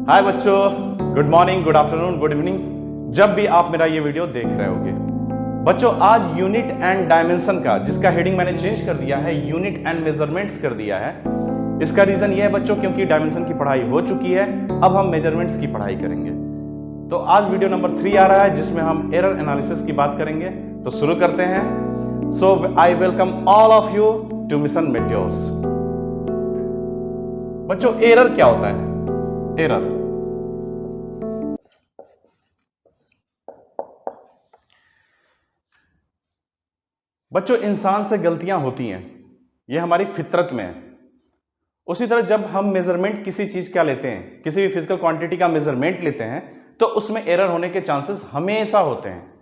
हाय बच्चों, good morning, good afternoon, good evening, जब भी आप मेरा ये वीडियो देख रहे होगे। बच्चों, आज यूनिट एंड डायमेंशन का, जिसका हेडिंग मैंने चेंज कर दिया है, यूनिट एंड मेजरमेंट्स कर दिया है। इसका रीजन ये है बच्चों, क्योंकि डायमेंशन की पढ़ाई हो चुकी है, अब हम मेजरमेंट्स की पढ़ाई करेंगे। तो आज वीडियो नंबर 3 आ रहा है, जिसमें हम एरर एनालिसिस की बात करेंगे। तो शुरू करते हैं। So I welcome all of you to mission meteors. बच्चों, एरर क्या होता है? एरर बच्चों, इंसान से गलतियां होती हैं, यह हमारी फितरत में है। उसी तरह जब हम मेजरमेंट किसी चीज का लेते हैं, किसी भी फिजिकल क्वांटिटी का मेजरमेंट लेते हैं, तो उसमें एरर होने के चांसेस हमेशा होते हैं।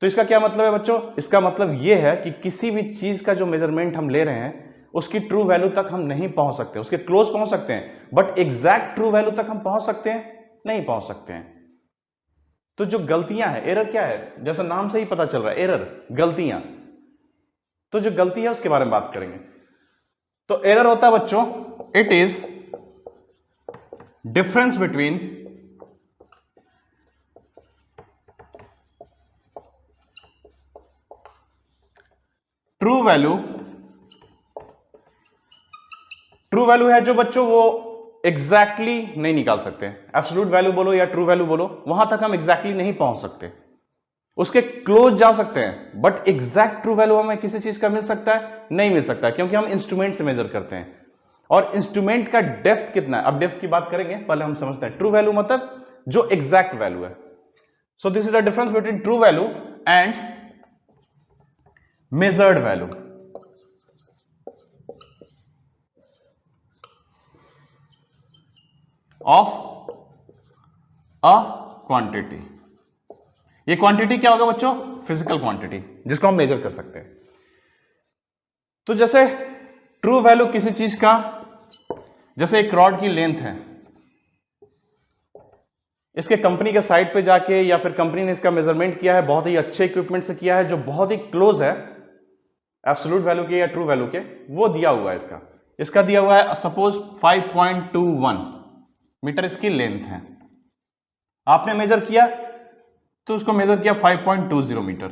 तो इसका क्या मतलब है बच्चों? इसका मतलब यह है कि किसी भी चीज का जो मेजरमेंट हम ले रहे हैं, उसकी ट्रू वैल्यू तक हम नहीं पहुंच सकते। उसके क्लोज पहुंच सकते हैं, बट एग्जैक्ट ट्रू वैल्यू तक हम पहुंच सकते हैं? नहीं पहुंच सकते हैं। तो जो गलतियां हैं, एरर क्या है? जैसा नाम से ही पता चल रहा है, एरर, गलतियां। तो जो गलती है उसके बारे में बात करेंगे। तो एरर होता है बच्चों, it is difference between true value. True value है जो बच्चों वो एग्जैक्टली नहीं निकाल सकते। एब्सोल्यूट वैल्यू बोलो या ट्रू वैल्यू बोलो, वहां तक हम एग्जैक्टली नहीं पहुंच सकते। उसके क्लोज जा सकते हैं, बट एग्जैक्ट ट्रू वैल्यू हमें किसी चीज का मिल सकता है? नहीं मिल सकता, क्योंकि हम इंस्ट्रूमेंट से मेजर करते हैं। और इंस्ट्रूमेंट का डेप्थ कितना है, अब डेप्थ की बात करेंगे, पहले हम समझते हैं ट्रू वैल्यू मतलब जो एग्जैक्ट वैल्यू है। So this is the difference between true value and measured value of a quantity. ये क्वांटिटी क्या होगा बच्चों? फिजिकल क्वांटिटी, जिसको हम मेजर कर सकते हैं। तो जैसे ट्रू वैल्यू किसी चीज का, जैसे एक रॉड की लेंथ है, इसके कंपनी के साइट पे जाके या फिर कंपनी ने इसका मेजरमेंट किया है, बहुत ही अच्छे इक्विपमेंट से किया है, जो बहुत ही क्लोज है एब्सोल्यूट वैल्यू के या ट्रू वैल्यू के, वो दिया हुआ है। इसका दिया हुआ है सपोज 5.21 मीटर इसकी लेंथ है। आपने मेजर किया तो उसको मेजर किया 5.20 मीटर।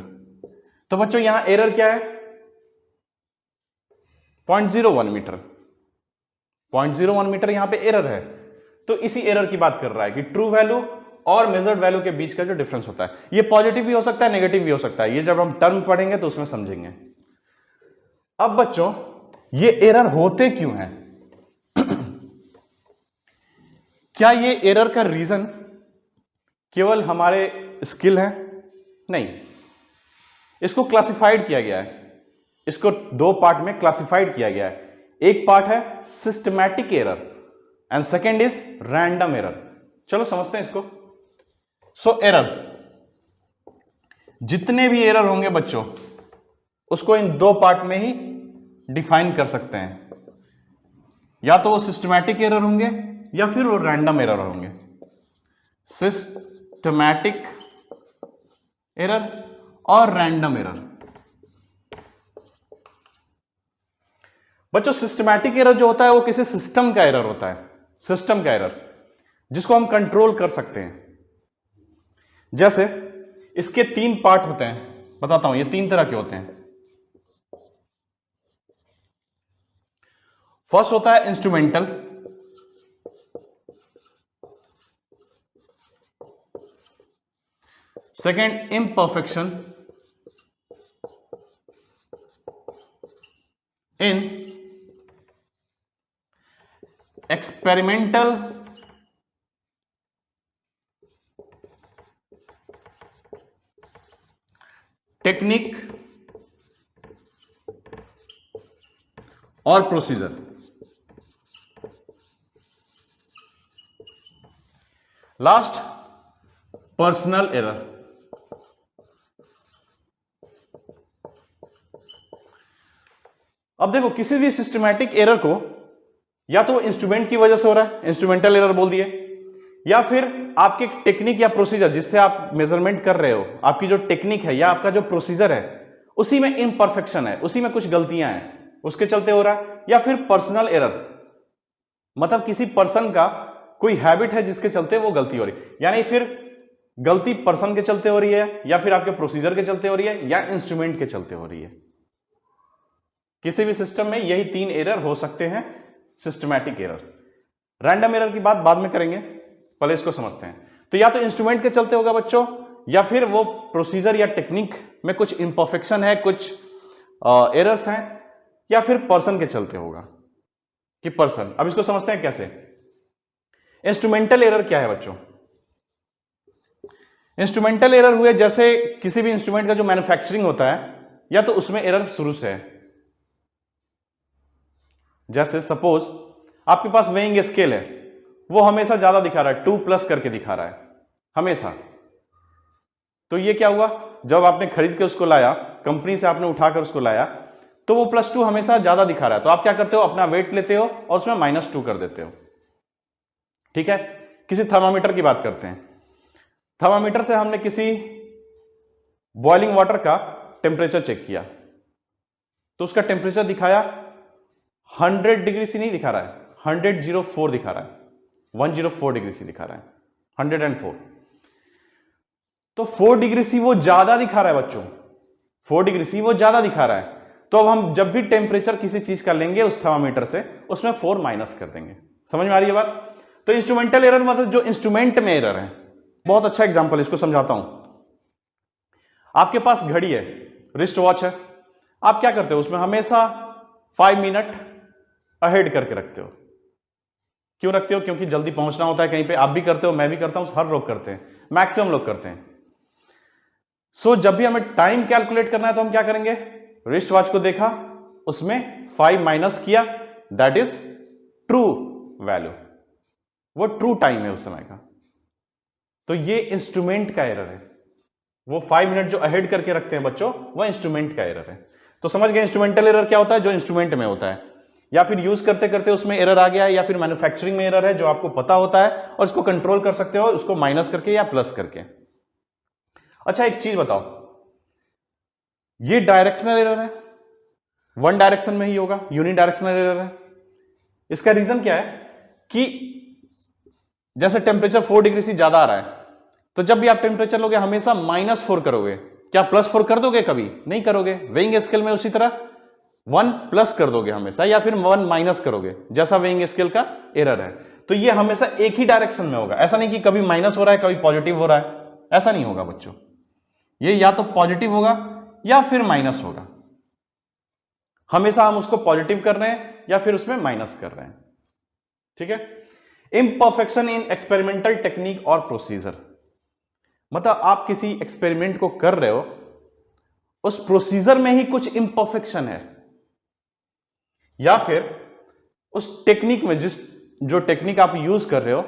तो बच्चों यहां एरर क्या है? 0.01 मीटर। 0.01 मीटर यहां पे एरर है। तो इसी एरर की बात कर रहा है कि ट्रू वैल्यू और मेजर्ड वैल्यू के बीच का जो डिफरेंस होता है, ये पॉजिटिव भी हो सकता है, नेगेटिव भी हो सकता है। ये जब हम टर्म पढ़ेंगे तो उसमें समझेंगे। अब बच्चों, ये एरर होते क्यों हैं? क्या ये एरर का रीजन केवल हमारे स्किल है? नहीं, इसको क्लासिफाइड किया गया है। इसको दो पार्ट में क्लासिफाइड किया गया है। एक पार्ट है systematic error and second is random error. चलो समझते हैं इसको। सो एरर, जितने भी एरर होंगे बच्चों, उसको इन दो पार्ट में ही डिफाइन कर सकते हैं। या तो वो सिस्टमैटिक एरर होंगे या फिर वो रैंडम एरर होंगे। सिस्टमैटिक एरर और रैंडम एरर। बच्चों, सिस्टमैटिक एरर जो होता है वो किसी सिस्टम का एरर होता है। सिस्टम का एरर जिसको हम कंट्रोल कर सकते हैं। जैसे इसके 3 पार्ट होते हैं, बताता हूं, ये 3 तरह के होते हैं। फर्स्ट होता है instrumental, second imperfection in experimental technique और प्रोसीजर। Last, personal error. अब देखो, किसी भी सिस्टमैटिक एरर को या तो इंस्ट्रूमेंट की वजह से हो रहा है, इंस्ट्रूमेंटल एरर बोल दिए, या फिर आपके टेक्निक या प्रोसीजर जिससे आप मेजरमेंट कर रहे हो, आपकी जो टेक्निक है या आपका जो प्रोसीजर है, उसी में इम्परफेक्शन है, उसी में कुछ गलतियां हैं, उसके चलते हो रहा है। या फिर पर्सनल एरर, मतलब किसी पर्सन का कोई हैबिट है जिसके चलते वो गलती हो रही है, यानी फिर गलती पर्सन के चलते हो रही है, या फिर आपके प्रोसीजर के चलते हो रही है, या इंस्ट्रूमेंट के चलते हो रही है। किसी भी सिस्टम में यही 3 एरर हो सकते हैं, सिस्टमैटिक एरर। रैंडम एरर की बात बाद में करेंगे, पहले इसको समझते हैं। तो या तो इंस्ट्रूमेंट के चलते होगा बच्चों, या फिर वो प्रोसीजर या टेक्निक में कुछ इंपरफेक्शन है, कुछ एरर्स हैं, या फिर पर्सन के चलते होगा कि पर्सन। अब इसको समझते हैं कैसे। इंस्ट्रूमेंटल एरर क्या है बच्चों? इंस्ट्रूमेंटल एरर हुए जैसे किसी भी इंस्ट्रूमेंट का जो मैन्युफैक्चरिंग होता है, या तो उसमें एरर शुरू से है। जैसे सपोज आपके पास वेइंग स्केल है, वो हमेशा ज्यादा दिखा रहा है, 2+ करके दिखा रहा है हमेशा। तो ये क्या हुआ, जब आपने खरीद के उसको लाया, कंपनी से आपने उठाकर उसको लाया, तो वो +2 हमेशा ज्यादा दिखा रहा है। तो आप क्या करते हो, अपना वेट लेते हो और उसमें -2 कर देते हो। ठीक है। किसी थर्मामीटर की बात करते हैं। थर्मामीटर से हमने किसी बॉइलिंग वाटर का टेम्परेचर चेक किया, तो उसका टेम्परेचर दिखाया 100 डिग्री से नहीं दिखा रहा है, 104 दिखा रहा है, 104 डिग्री से दिखा रहा है, 104। तो 4 डिग्री सी वो ज्यादा दिखा रहा है बच्चों, 4 डिग्री सी वो ज्यादा दिखा रहा है। तो अब हम जब भी टेम्परेचर किसी चीज का लेंगे उस थर्मामीटर से, उसमें 4 माइनस कर देंगे। समझ में आ रही है बात? तो इंस्ट्रूमेंटल एरर मतलब जो इंस्ट्रूमेंट में एरर है। बहुत अच्छा एग्जांपल, इसको समझाता हूं। आपके पास घड़ी है, रिस्ट वॉच है, आप क्या करते हो, उसमें हमेशा 5 मिनट अहेड करके रखते हो। क्यों रखते हो? क्योंकि जल्दी पहुंचना होता है कहीं पे। आप भी करते हो, मैं भी करता हूं, हर लोग करते हैं, मैक्सिमम लोग करते हैं। सो जब भी हमें टाइम कैलकुलेट करना है तो हम क्या करेंगे, रिस्ट वॉच को देखा, उसमें 5 माइनस किया, दैट इज ट्रू वैल्यू, वो ट्रू टाइम है उस समय का। तो ये इंस्ट्रूमेंट का एरर है। वो 5 मिनट जो अहेड करके रखते हैं बच्चों, वो इंस्ट्रूमेंट का एरर है। तो समझ गए इंस्ट्रूमेंटल एरर क्या होता है, जो इंस्ट्रूमेंट में होता है, या फिर यूज करते करते उसमें एरर आ गया है, या फिर मैन्युफैक्चरिंग में एरर है जो आपको पता होता है और इसको कंट्रोल कर सकते हो, उसको माइनस करके या प्लस करके। अच्छा एक चीज बताओ, ये डायरेक्शनल एरर है, वन डायरेक्शन में ही होगा, यूनिडायरेक्शनल एरर है। इसका रीजन क्या है कि जैसे टेम्परेचर 4 डिग्री से ज्यादा आ रहा है, तो जब भी आप टेम्परेचर लोगे हमेशा -4 करोगे, क्या +4 कर दोगे? कभी नहीं करोगे। वेइंग स्केल में उसी तरह 1 प्लस कर दोगे हमेशा, या फिर 1 माइनस करोगे, जैसा वेइंग स्केल का एरर है। तो ये हमेशा एक ही डायरेक्शन में होगा, ऐसा नहीं कि कभी माइनस हो रहा है कभी पॉजिटिव हो रहा है, ऐसा नहीं होगा बच्चों। ये या तो पॉजिटिव होगा या फिर माइनस होगा। हमेशा हम उसको पॉजिटिव कर रहे हैं या फिर उसमें माइनस कर रहे हैं। ठीक है। इम्परफेक्शन इन एक्सपेरिमेंटल टेक्निक और प्रोसीजर, मतलब आप किसी एक्सपेरिमेंट को कर रहे हो, उस प्रोसीजर में ही कुछ इम्परफेक्शन है, या फिर उस टेक्निक में जो टेक्निक आप यूज कर रहे हो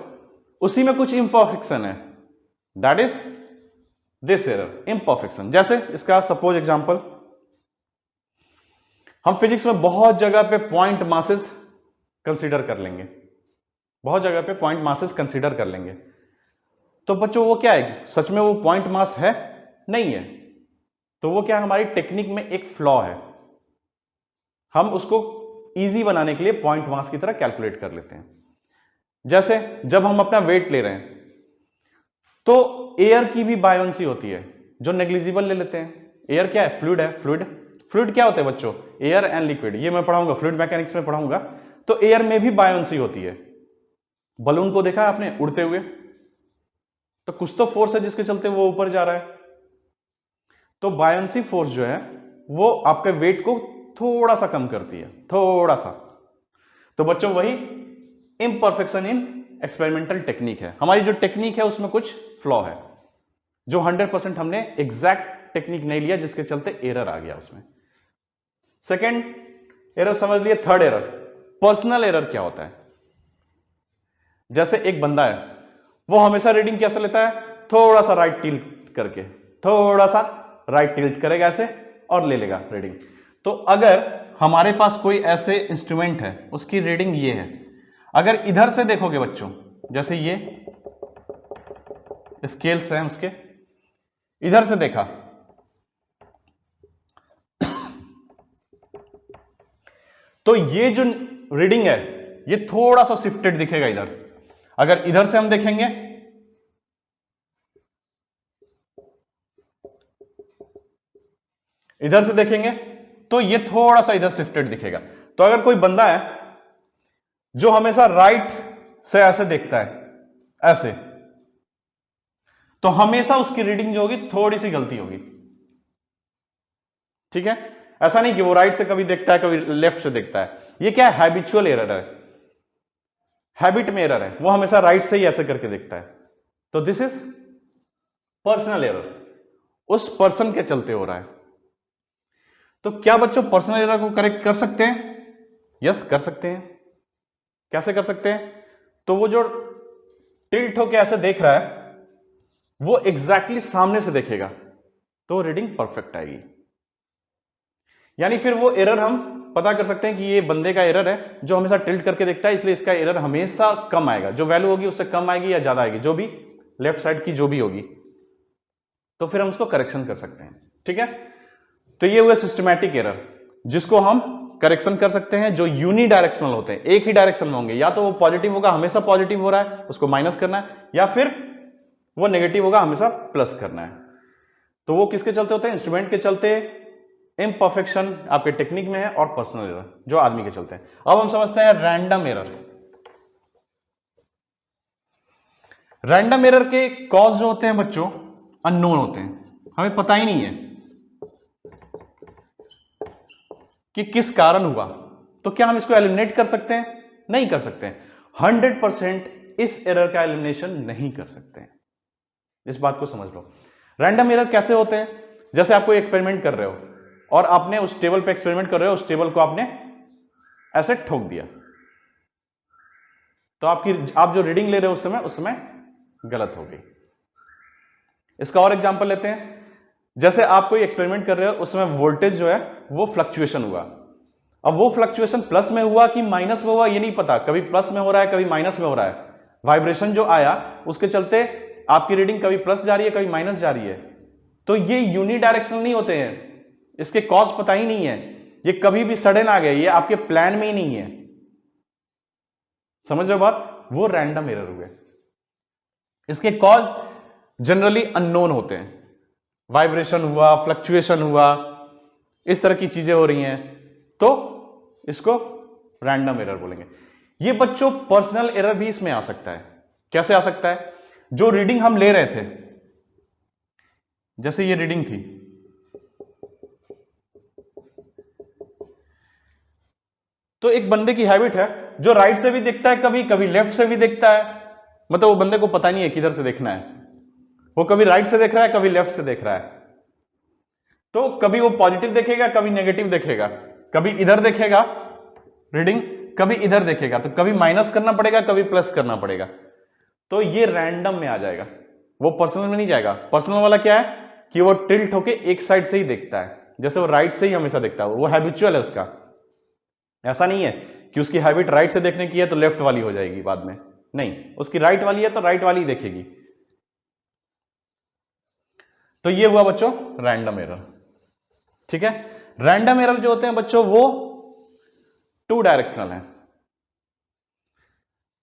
उसी में कुछ इम्परफेक्शन है, that is this error, imperfection. जैसे इसका सपोज एग्जांपल, हम फिजिक्स में बहुत जगह पे पॉइंट मासेस कंसीडर कर लेंगे, बहुत जगह पे पॉइंट मासेस कंसीडर कर लेंगे। तो बच्चों वो क्या है, सच में वो पॉइंट मास है? नहीं है। तो वो क्या है, हमारी टेक्निक में एक फ्लॉ है। हम उसको इजी बनाने के लिए पॉइंट मास की तरह कैलकुलेट कर लेते हैं। जैसे जब हम अपना वेट ले रहे हैं तो एयर की भी बायोंसी होती है जो नेग्लिजिबल ले लेते हैं। एयर क्या है, फ्लूइड है। फ्लूइड क्या होता है बच्चों, एयर एंड लिक्विड, ये मैं पढ़ाऊंगा, फ्लूइड मैकेनिक्स में पढ़ाऊंगा। तो एयर में भी बायोंसी होती है। बलून को देखा है आपने उड़ते हुए, तो कुछ तो फोर्स है जिसके चलते वो ऊपर जा रहा है। तो बायोंसी फोर्स जो है वो आपके वेट को थोड़ा सा कम करती है, थोड़ा सा। तो बच्चों वही इम्परफेक्शन इन एक्सपेरिमेंटल टेक्निक है। हमारी जो टेक्निक है उसमें कुछ फ्लॉ है, जो 100% हमने एग्जैक्ट टेक्निक नहीं लिया, जिसके चलते एरर आ गया उसमें। सेकेंड एरर समझ लिए। थर्ड एरर, पर्सनल एरर क्या होता है। जैसे एक बंदा है, वो हमेशा रीडिंग कैसे लेता है, थोड़ा सा राइट टिल्ट करके, थोड़ा सा राइट टिल्ट करेगा ऐसे और ले लेगा रीडिंग। तो अगर हमारे पास कोई ऐसे इंस्ट्रूमेंट है, उसकी रीडिंग ये है, अगर इधर से देखोगे बच्चों, जैसे ये स्केल्स हैं उसके, इधर से देखा तो ये जो रीडिंग है ये थोड़ा सा शिफ्टेड दिखेगा इधर। अगर इधर से हम देखेंगे, इधर से देखेंगे तो ये थोड़ा सा इधर शिफ्टेड दिखेगा। तो अगर कोई बंदा है जो हमेशा राइट से ऐसे देखता है, ऐसे, तो हमेशा उसकी रीडिंग जो होगी थोड़ी सी गलती होगी। ठीक है, ऐसा नहीं कि वो राइट से कभी देखता है कभी लेफ्ट से देखता है। ये क्या है, हैबिचुअल एरर है, हैबिट में एरर है, वो हमेशा राइट से ही ऐसे करके देखता है। तो दिस इज पर्सनल एरर, उस पर्सन के चलते हो रहा है। तो क्या बच्चों पर्सनल एरर को करेक्ट कर सकते हैं? यस, कर सकते हैं। कैसे कर सकते हैं? तो वो जो टिल्ट होके ऐसे देख रहा है वो एग्जैक्टली सामने से देखेगा तो रीडिंग परफेक्ट आएगी। यानी फिर वो एरर हम पता कर सकते हैं कि ये बंदे का एरर है जो हमेशा टिल्ट करके देखता है, इसलिए इसका एरर हमेशा कम आएगा। जो वैल्यू होगी उससे कम आएगी या ज्यादा आएगी, जो भी लेफ्ट साइड की जो भी होगी, तो फिर हम उसको करेक्शन कर सकते हैं। ठीक है, तो ये हुआ सिस्टमैटिक एरर जिसको हम करेक्शन कर सकते हैं, जो यूनी डायरेक्शनल होते हैं, एक ही डायरेक्शन में होंगे। या तो वो पॉजिटिव होगा, हमेशा पॉजिटिव हो रहा है, उसको माइनस करना है, या फिर वो नेगेटिव होगा, हमेशा प्लस करना है। तो वो किसके चलते होते हैं? इंस्ट्रूमेंट के चलते, इम्परफेक्शन आपके टेक्निक में है, और पर्सनल एरर जो आदमी के चलते हैं। अब हम समझते हैं रैंडम एरर। रैंडम एरर के कॉज जो होते हैं बच्चों अननोन होते हैं, हमें पता ही नहीं है कि किस कारण हुआ। तो क्या हम इसको एलिमिनेट कर सकते हैं? नहीं कर सकते हैं। 100% इस एरर का एलिमिनेशन नहीं कर सकते हैं, इस बात को समझ लो। रैंडम एरर कैसे होते हैं? जैसे आप कोई एक्सपेरिमेंट कर रहे हो और आपने उस टेबल पे एक्सपेरिमेंट कर रहे हो, उस टेबल को आपने ऐसे ठोक दिया, तो आप जो रीडिंग ले रहे हो उस समय गलत हो गई। इसका और एग्जांपल लेते हैं। जैसे आप कोई एक्सपेरिमेंट कर रहे हो, उसमें वोल्टेज जो है वो फ्लक्चुएशन हुआ। अब वो फ्लक्चुएशन प्लस में हुआ कि माइनस में हुआ ये नहीं पता, कभी प्लस में हो रहा है कभी माइनस में हो रहा है। वाइब्रेशन जो आया उसके चलते आपकी रीडिंग कभी प्लस जा रही है कभी माइनस जा रही है। तो ये यूनी डायरेक्शनल नहीं होते हैं, इसके कॉज पता ही नहीं है, ये कभी भी सडन आ गए, ये आपके प्लान में ही नहीं है। समझ रहे हो बात? वो रैंडम एरर हुए। इसके कॉज जनरली अननोन होते हैं। वाइब्रेशन हुआ, फ्लक्चुएशन हुआ, इस तरह की चीजें हो रही हैं, तो इसको रैंडम एरर बोलेंगे। ये बच्चों पर्सनल एरर भी इसमें आ सकता है। कैसे आ सकता है? जो रीडिंग हम ले रहे थे, जैसे ये रीडिंग थी, तो एक बंदे की हैबिट है जो राइट से भी देखता है, कभी कभी लेफ्ट से भी देखता है। मतलब वो बंदे को पता नहीं है किधर से देखना है, वो कभी राइट से देख रहा है कभी लेफ्ट से देख रहा है। तो कभी वो पॉजिटिव देखेगा कभी नेगेटिव देखेगा, कभी इधर देखेगा रीडिंग कभी इधर देखेगा, तो कभी माइनस करना पड़ेगा कभी प्लस करना पड़ेगा। तो ये रैंडम में आ जाएगा, वो पर्सनल में नहीं जाएगा। पर्सनल वाला क्या है कि वो टिल्ट होके एक साइड से ही देखता है, जैसे वो राइट से ही हमेशा देखता है, वो हैबिचुअल है उसका। ऐसा नहीं है कि उसकी हैबिट राइट से देखने की है तो लेफ्ट वाली हो जाएगी बाद में, नहीं, उसकी राइट वाली है तो राइट वाली ही देखेगी। तो ये हुआ बच्चों रैंडम एरर। ठीक है, रैंडम एरर जो होते हैं बच्चों वो 2 डायरेक्शनल है,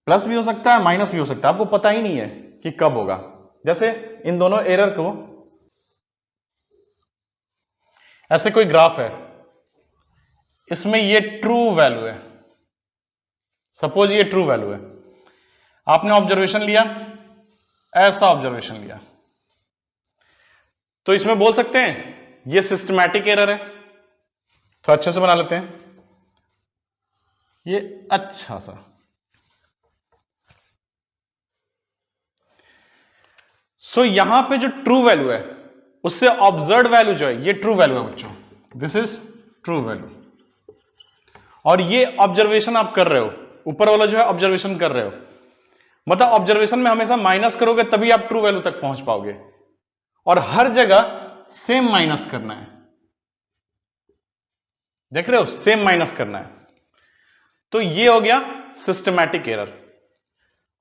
प्लस भी हो सकता है माइनस भी हो सकता है, आपको पता ही नहीं है कि कब होगा। जैसे इन दोनों एरर को, ऐसे कोई ग्राफ है, इसमें ये ट्रू वैल्यू है, सपोज ये ट्रू वैल्यू है, आपने ऑब्जर्वेशन लिया, ऐसा ऑब्जर्वेशन लिया, तो इसमें बोल सकते हैं ये सिस्टमैटिक एरर है। तो अच्छे से बना लेते हैं ये, अच्छा सा। सो यहां पे जो ट्रू वैल्यू है उससे ऑब्जर्व वैल्यू जो है ये ट्रू वैल्यू है बच्चों, दिस इज ट्रू वैल्यू। और ये ऑब्जर्वेशन आप कर रहे हो, ऊपर वाला जो है ऑब्जर्वेशन कर रहे हो, मतलब ऑब्जर्वेशन में हमेशा माइनस करोगे तभी आप ट्रू वैल्यू तक पहुंच पाओगे, और हर जगह सेम माइनस करना है। देख रहे हो, सेम माइनस करना है। तो ये हो गया सिस्टमैटिक एरर।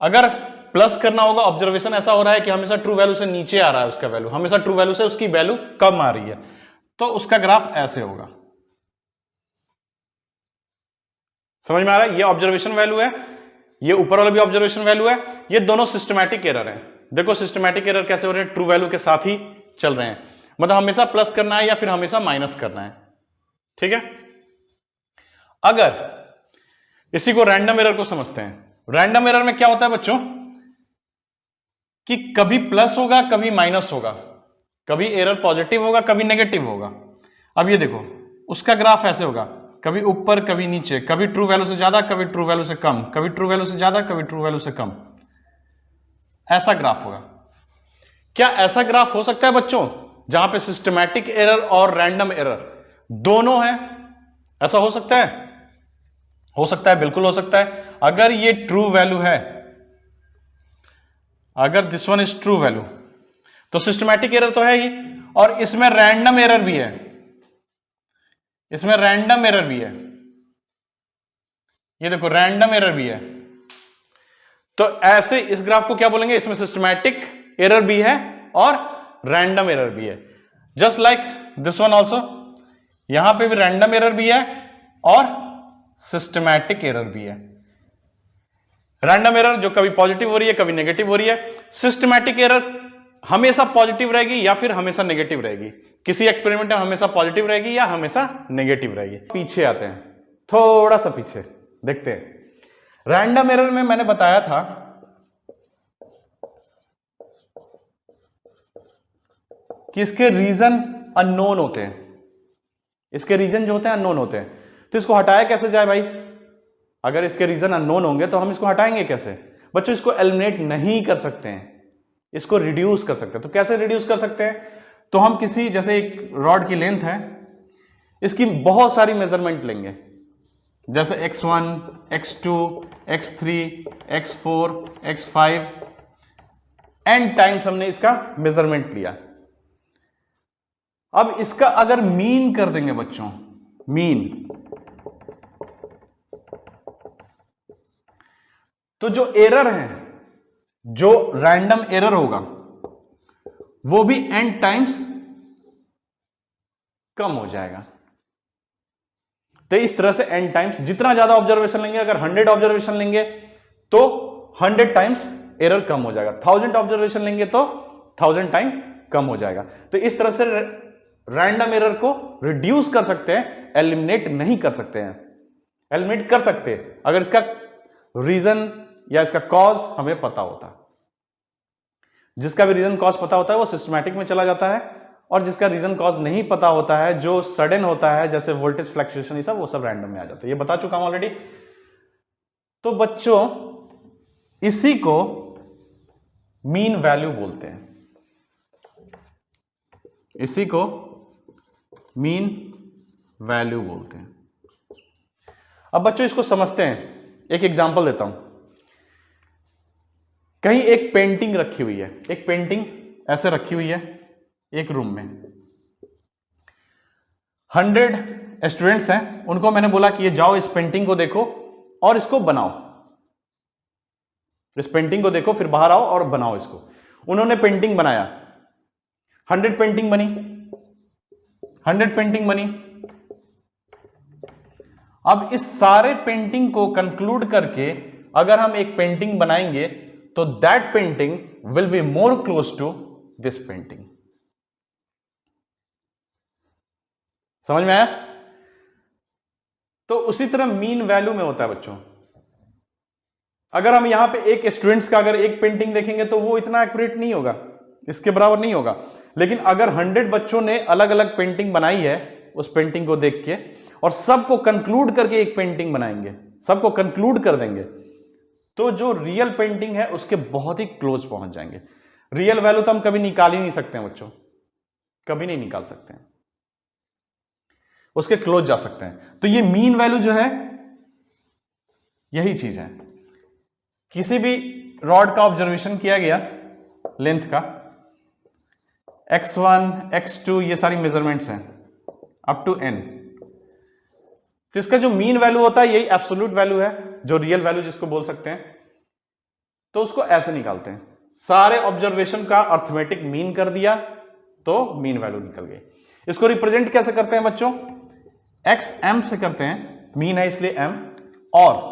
अगर प्लस करना होगा, ऑब्जर्वेशन ऐसा हो रहा है कि हमेशा ट्रू वैल्यू से नीचे आ रहा है उसका वैल्यू, हमेशा ट्रू वैल्यू से उसकी वैल्यू कम आ रही है, तो उसका ग्राफ ऐसे होगा। समझ में आ रहा है? ये ऑब्जर्वेशन वैल्यू है, ये ऊपर वाला भी ऑब्जर्वेशन वैल्यू है, ये दोनों सिस्टमैटिक एरर है। देखो सिस्टमैटिक एरर कैसे हो रहे हैं, ट्रू वैल्यू के साथ ही चल रहे हैं, मतलब हमेशा प्लस करना है या फिर हमेशा माइनस करना है, ठीक है। अगर इसी को रैंडम एरर को समझते हैं। रैंडम एरर में क्या होता है बच्चों कि कभी प्लस होगा कभी माइनस होगा, कभी एरर पॉजिटिव होगा कभी नेगेटिव होगा। अब ये देखो उसका ग्राफ ऐसे होगा, कभी ऊपर कभी नीचे, कभी ट्रू वैल्यू से ज्यादा कभी ट्रू वैल्यू से कम, कभी ट्रू वैल्यू से ज्यादा कभी ट्रू वैल्यू से कम, ऐसा ग्राफ होगा। क्या ऐसा ग्राफ हो सकता है बच्चों जहां पे सिस्टमैटिक एरर और रैंडम एरर दोनों है? ऐसा हो सकता है? हो सकता है, बिल्कुल हो सकता है। अगर ये ट्रू वैल्यू है, अगर this one is true value, तो सिस्टमैटिक एरर तो है ही, और इसमें रैंडम एरर भी है, इसमें रैंडम एरर भी है, ये देखो रैंडम एरर भी है। तो ऐसे इस ग्राफ को क्या बोलेंगे, इसमें सिस्टमैटिक एरर भी है और रैंडम एरर भी है। Just like this one also, यहां पे भी रैंडम एरर भी है और सिस्टमैटिक एरर भी है। रैंडम एरर जो कभी पॉजिटिव हो रही है कभी नेगेटिव हो रही है, सिस्टमैटिक एरर हमेशा पॉजिटिव रहेगी या फिर हमेशा नेगेटिव रहेगी। किसी एक्सपेरिमेंट में हमेशा पॉजिटिव रहेगी या हमेशा नेगेटिव रहेगी। पीछे आते हैं, थोड़ा सा पीछे देखते हैं। रैंडम एरर में मैंने बताया था कि इसके रीजन अननोन होते हैं, इसके रीजन जो होते हैं अननोन होते हैं। तो इसको हटाया कैसे जाए भाई? अगर इसके रीजन अननोन होंगे तो हम इसको हटाएंगे कैसे? बच्चों इसको एलिमिनेट नहीं कर सकते हैं, इसको रिड्यूस कर सकते हैं। तो कैसे रिड्यूस कर सकते हैं? तो हम किसी, जैसे एक रॉड की लेंथ है, इसकी बहुत सारी मेजरमेंट लेंगे, जैसे x1, x2, x3, x4, x5, n times हमने इसका मेजरमेंट लिया। अब इसका अगर मीन कर देंगे बच्चों, मीन, तो जो एरर है, जो रैंडम एरर होगा वो भी n टाइम्स कम हो जाएगा। तो इस तरह से n टाइम्स, जितना ज्यादा ऑब्जर्वेशन लेंगे, अगर 100 ऑब्जर्वेशन लेंगे तो 100 टाइम्स एरर कम हो जाएगा, 1000 ऑब्जर्वेशन लेंगे तो 1000 टाइम कम हो जाएगा। तो इस तरह से रैंडम एरर को रिड्यूस कर सकते हैं, एलिमिनेट नहीं कर सकते हैं। एलिमिनेट कर सकते हैं अगर इसका रीजन या इसका कॉज हमें पता होता है। जिसका भी रीजन कॉज पता होता है वो सिस्टमैटिक में चला जाता है, और जिसका रीजन कॉज नहीं पता होता है, जो सडन होता है, जैसे वोल्टेज फ्लक्चुएशन, ये सब, वो सब रैंडम में आ जाता है। ये बता चुका हूं ऑलरेडी। तो बच्चों इसी को मीन वैल्यू बोलते हैं, इसी को मीन वैल्यू बोलते हैं। अब बच्चों इसको समझते हैं, एक एग्जांपल देता हूं। कहीं एक पेंटिंग रखी हुई है, एक पेंटिंग ऐसे रखी हुई है एक रूम में। 100 स्टूडेंट्स हैं, उनको मैंने बोला कि ये जाओ इस पेंटिंग को देखो और इसको बनाओ, इस पेंटिंग को देखो फिर बाहर आओ और बनाओ इसको। उन्होंने पेंटिंग बनाया, 100 पेंटिंग बनी, 100 पेंटिंग बनी। अब इस सारे पेंटिंग को कंक्लूड करके अगर हम एक पेंटिंग बनाएंगे तो that painting will be more close to this painting. समझ में आया? तो उसी तरह मीन वैल्यू में होता है बच्चों। अगर हम यहां पे एक स्टूडेंट्स का अगर एक पेंटिंग देखेंगे तो वो इतना एक्यूरेट नहीं होगा, इसके बराबर नहीं होगा। लेकिन अगर 100 बच्चों ने अलग अलग पेंटिंग बनाई है, उस पेंटिंग को देख के, और सबको कंक्लूड करके एक पेंटिंग बनाएंगे, सबको कंक्लूड कर देंगे, तो जो रियल पेंटिंग है उसके बहुत ही क्लोज पहुंच जाएंगे। रियल वैल्यू तो हम कभी निकाल ही नहीं सकते हैं बच्चों, कभी नहीं निकाल सकते हैं, उसके क्लोज जा सकते हैं। तो ये मीन वैल्यू जो है यही चीज है। किसी भी रॉड का ऑब्जर्वेशन किया गया, लेंथ का, x1, x2, ये सारी मेजरमेंट्स हैं अप टू n। तो इसका जो मीन वैल्यू होता है यही एब्सोल्यूट वैल्यू है, जो रियल वैल्यू जिसको बोल सकते हैं। तो उसको ऐसे निकालते हैं, सारे ऑब्जर्वेशन का अर्थमेटिक मीन कर दिया तो मीन वैल्यू निकल गई। इसको रिप्रेजेंट कैसे करते हैं बच्चों? x m से करते हैं, मीन है इसलिए m, और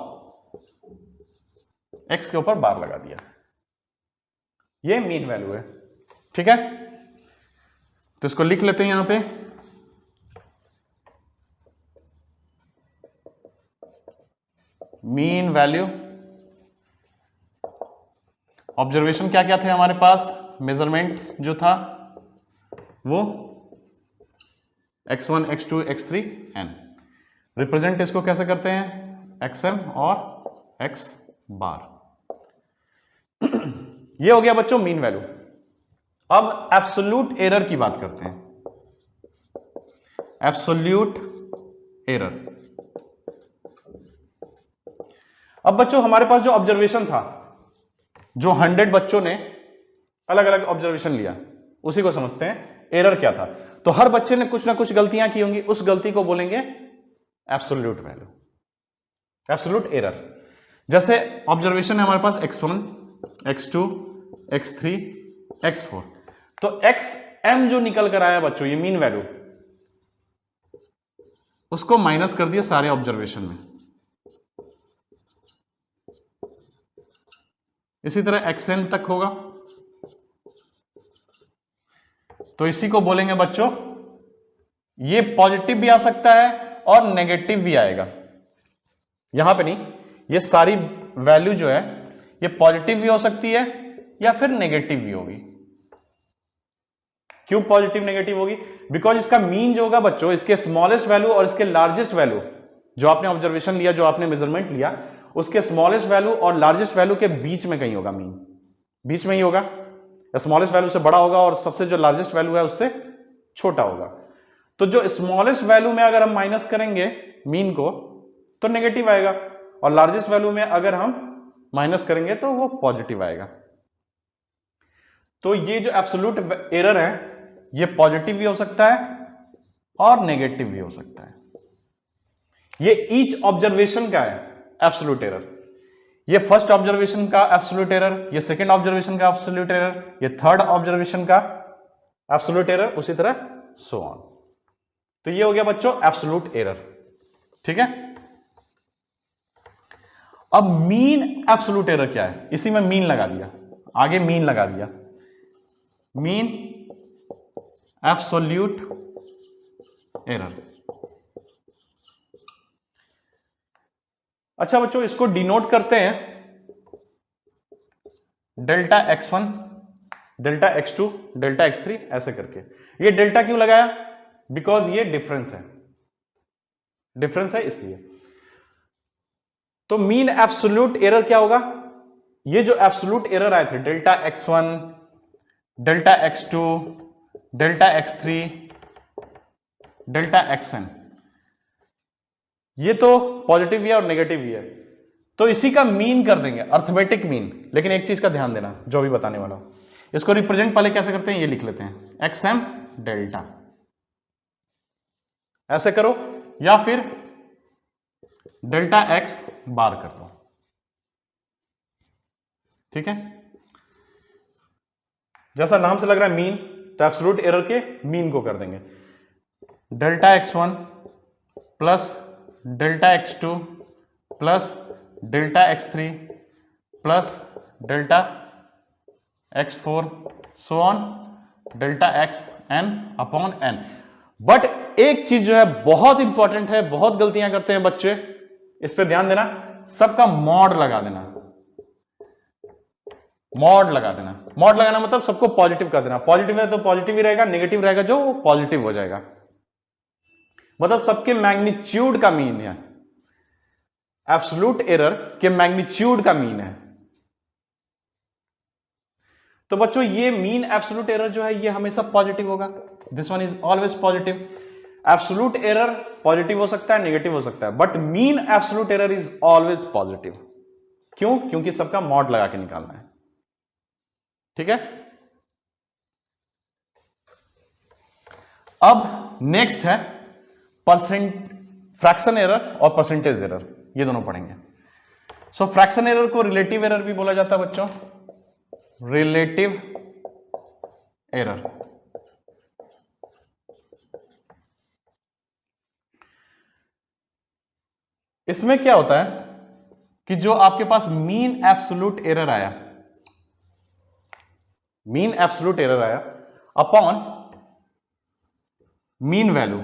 x के ऊपर बार लगा दिया, ये मीन वैल्यू है। ठीक है, तो इसको लिख लेते हैं यहां पे, मीन वैल्यू। ऑब्जर्वेशन क्या क्या थे हमारे पास, मेजरमेंट जो था वो x1 x2 x3 n। Represent इसको कैसे करते हैं, xm और x बार। ये हो गया बच्चों मीन वैल्यू। अब एब्सोल्यूट एरर की बात करते हैं, एब्सोल्यूट एरर। अब बच्चों हमारे पास जो ऑब्जर्वेशन था, जो 100 बच्चों ने अलग अलग ऑब्जर्वेशन लिया, उसी को समझते हैं एरर क्या था। तो हर बच्चे ने कुछ ना कुछ गलतियां की होंगी, उस गलती को बोलेंगे एब्सोल्यूट वैल्यू, एब्सोल्यूट एरर। जैसे ऑब्जर्वेशन है हमारे पास x1 x2 x3 x4, तो xm जो निकल कर आया बच्चों, ये मीन वैल्यू, उसको माइनस कर दिया सारे ऑब्जर्वेशन में। इसी तरह xn तक होगा, तो इसी को बोलेंगे बच्चों, ये पॉजिटिव भी आ सकता है और नेगेटिव भी आएगा। यहां पे नहीं, ये सारी वैल्यू जो है ये पॉजिटिव भी हो सकती है या फिर नेगेटिव भी होगी। क्यों पॉजिटिव नेगेटिव होगी, बिकॉज इसका मीन जो होगा बच्चों, इसके स्मॉलेस्ट वैल्यू और इसके लार्जेस्ट वैल्यू, जो आपने ऑब्जर्वेशन लिया, जो आपने मेजरमेंट लिया, उसके स्मॉलेस्ट वैल्यू और लार्जेस्ट वैल्यू के बीच में कहीं होगा मीन, बीच में ही होगा, या स्मॉलेस्ट वैल्यू से बड़ा होगा और सबसे जो लार्जेस्ट वैल्यू है उससे छोटा होगा। तो जो स्मॉलेस्ट वैल्यू में अगर हम माइनस करेंगे मीन को तो नेगेटिव आएगा, और लार्जेस्ट वैल्यू में अगर हम माइनस करेंगे तो वो पॉजिटिव आएगा। तो ये जो एब्सोल्यूट एरर है ये पॉजिटिव भी हो सकता है और नेगेटिव भी हो सकता है। ये ईच ऑब्जर्वेशन का है एब्सोल्यूट एरर। ये फर्स्ट ऑब्जर्वेशन का एब्सोल्यूट एरर, ये सेकंड ऑब्जर्वेशन का एब्सोल्यूट एरर, ये थर्ड ऑब्जर्वेशन का एब्सोल्यूट एरर, उसी तरह सो ऑन। तो ये हो गया बच्चों एब्सोल्यूट एरर। ठीक है, अब मीन एब्सोल्यूट एरर क्या है, इसी में मीन लगा दिया, आगे मीन लगा दिया, मीन एब्सोल्यूट एरर। अच्छा बच्चों, इसको डिनोट करते हैं delta x1 delta x2 delta x3 ऐसे करके। ये डेल्टा क्यों लगाया, बिकॉज ये डिफरेंस है, डिफरेंस है इसलिए। तो मीन एब्सोल्यूट एरर क्या होगा, ये जो एब्सोल्यूट एरर आए थे delta x1 delta x2 delta x3 delta xn, ये तो पॉजिटिव भी है और नेगेटिव भी है, तो इसी का मीन कर देंगे, अर्थमेटिक मीन। लेकिन एक चीज का ध्यान देना जो अभी बताने वाला हूं, इसको रिप्रेजेंट पहले कैसे करते हैं, ये लिख लेते हैं xm डेल्टा, ऐसे करो, या फिर डेल्टा x बार कर दो। ठीक है, जैसा नाम से लग रहा है मीन, तो एब्सोल्यूट एरर के मीन को कर देंगे delta x1 plus delta x2 plus delta x3 plus delta x4 so on delta xn upon n। But एक चीज जो है बहुत इंपॉर्टेंट है, बहुत गलतियां करते हैं बच्चे, इस पे ध्यान देना, सबका मॉड लगा देना, मॉड लगा देना। मॉड लगाना मतलब सबको पॉजिटिव कर देना, पॉजिटिव है तो पॉजिटिव ही रहेगा, नेगेटिव रहेगा जो वो पॉजिटिव हो जाएगा, मतलब सबके मैग्नीट्यूड का मीन है, एब्सोल्यूट एरर के मैग्नीट्यूड का मीन है। तो बच्चों ये मीन एब्सोल्यूट एरर जो है ये हमेशा पॉजिटिव होगा, this one is always positive. Absolute error positive हो सकता है, नेगेटिव हो सकता है, but mean absolute error is always positive. क्यों, क्योंकि सबका मॉड लगा के निकालना है। ठीक है, अब नेक्स्ट है फ्रैक्शन एरर और परसेंटेज एरर, ये दोनों पढ़ेंगे। सो फ्रैक्शन एरर को रिलेटिव एरर भी बोला जाता है बच्चों, रिलेटिव एरर। इसमें क्या होता है कि जो आपके पास मीन एब्सोल्यूट एरर आया, मीन एब्सोल्यूट एरर आया अपॉन मीन वैल्यू,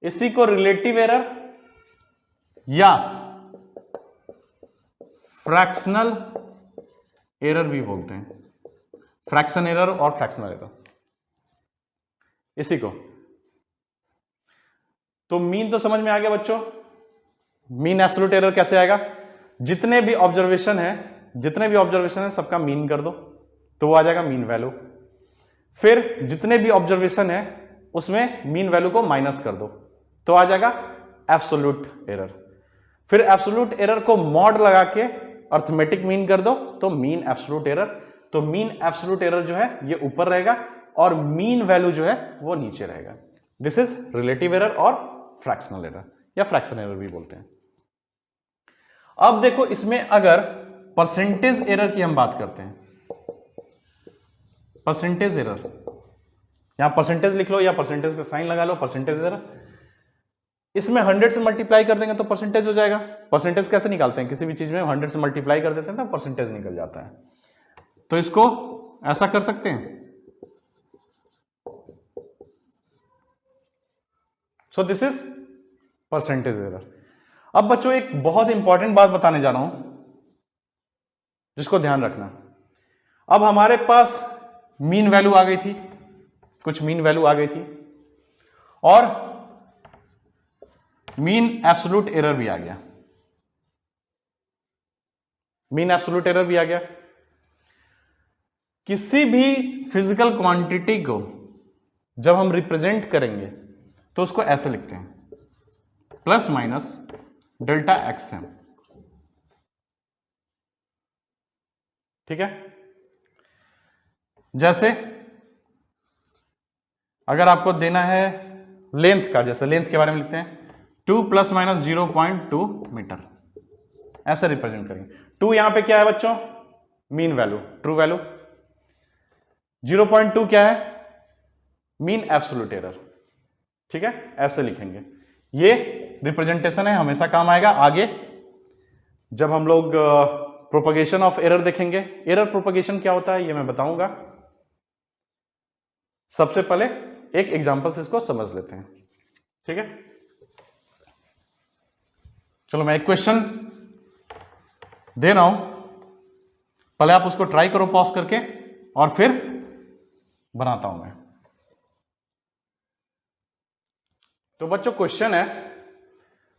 इसी को रिलेटिव एरर या फ्रैक्शनल एरर भी बोलते हैं, फ्रैक्शन एरर और फ्रैक्शनल एरर, इसी को। तो मीन तो समझ में आ गया बच्चों, मीन एब्सोल्यूट एरर कैसे आएगा, जितने भी ऑब्जर्वेशन है सबका मीन कर दो तो वो आ जाएगा मीन वैल्यू, फिर जितने भी ऑब्जर्वेशन है उसमें मीन वैल्यू को माइनस कर दो तो आ जाएगा एब्सोल्यूट एरर, फिर एब्सोल्यूट एरर को मॉड लगा के अर्थमेटिक मीन कर दो तो मीन एब्सोल्यूट एरर। तो मीन एब्सोल्यूट एरर जो है ये ऊपर रहेगा और मीन वैल्यू जो है वो नीचे रहेगा। दिस इज रिलेटिव एरर और फ्रैक्शनल एरर या फ्रैक्शन एरर भी बोलते हैं। अब देखो इसमें अगर परसेंटेज एरर की हम बात करते हैं, परसेंटेज एरर, यहां परसेंटेज लिख लो या परसेंटेज का साइन लगा लो, परसेंटेज एरर, इसमें 100 से मल्टीप्लाई कर देंगे तो परसेंटेज हो जाएगा। परसेंटेज कैसे निकालते हैं, किसी भी चीज में 100 से मल्टीप्लाई कर देते हैं तो परसेंटेज निकल जाता है। तो इसको ऐसा कर सकते हैं, so this is percentage error. अब बच्चों एक बहुत इंपॉर्टेंट बात बताने जा रहा हूं जिसको ध्यान रखना। अब हमारे पास मीन वैल्यू आ गई थी, कुछ मीन वैल्यू आ गई थी और मीन एब्सोल्यूट एरर भी आ गया, मीन एब्सोल्यूट एरर भी आ गया। किसी भी फिजिकल क्वांटिटी को जब हम रिप्रेजेंट करेंगे तो उसको ऐसे लिखते हैं, प्लस माइनस डेल्टा एक्सएम, ठीक है। जैसे अगर आपको देना है लेंथ का, जैसे लेंथ के बारे में लिखते हैं 2 ± 0.2 मीटर, ऐसे रिप्रेजेंट करेंगे। 2 यहां पे क्या है बच्चों, मीन वैल्यू, ट्रू वैल्यू। 0.2 क्या है, मीन एब्सोल्यूट एरर, ठीक है, ऐसे लिखेंगे। ये रिप्रेजेंटेशन है, हमेशा काम आएगा आगे जब हम लोग प्रोपगेशन ऑफ एरर देखेंगे। एरर प्रोपगेशन क्या होता है ये मैं बताऊंगा। सबसे पहले एक एग्जांपल से इसको समझ लेते हैं, ठीक है। चलो मैं एक क्वेश्चन दे रहा हूं, पहले आप उसको ट्राई करो पॉज करके और फिर बनाता हूं मैं। तो बच्चों क्वेश्चन है,